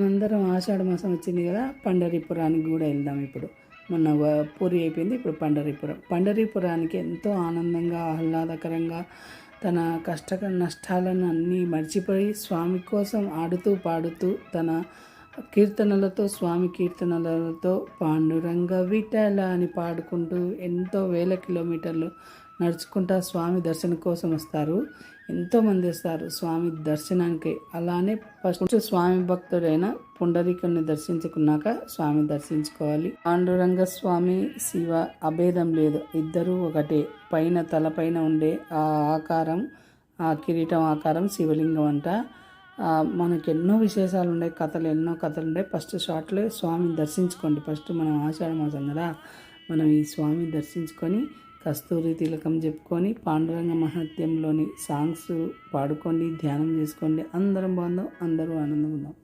అందరం ఆషాఢ మాసం వచ్చింది కదా, పండరీపురానికి కూడా వెళ్దాం. ఇప్పుడు మొన్న పూరి అయిపోయింది, ఇప్పుడు పండరీపురానికి ఎంతో ఆనందంగా ఆహ్లాదకరంగా తన నష్టాలను అన్నీ మర్చిపోయి స్వామి కోసం ఆడుతూ పాడుతూ తన స్వామి కీర్తనలతో పాండురంగ విఠల అని పాడుకుంటూ ఎంతో వేల కిలోమీటర్లు నడుచుకుంటా స్వామి దర్శనం కోసం వస్తారు. ఎంతోమంది వస్తారు స్వామి దర్శనానికి. అలానే ఫస్ట్ స్వామి భక్తుడైన పుండరీకుని దర్శించుకున్నాక స్వామి దర్శించుకోవాలి. పాండురంగ స్వామి శివ అభేదం లేదు, ఇద్దరూ ఒకటే. పైన తలపైన ఉండే ఆ ఆకారం, ఆ కిరీటం ఆకారం శివలింగం అంట. మనకు ఎన్నో విశేషాలు ఉన్నాయి, ఎన్నో కథలు ఉన్నాయి. ఫస్ట్ షార్ట్లో స్వామిని దర్శించుకోండి. ఫస్ట్ మనం ఆషాఢ మాసం కదా, మనం ఈ స్వామిని దర్శించుకొని కస్తూరి తిలకం చెప్పుకొని పాండురంగ మహత్యంలోని సాంగ్స్ పాడుకోండి, ధ్యానం చేసుకోండి. అందరం బాగుందాం, అందరూ ఆనందంగా ఉందాం.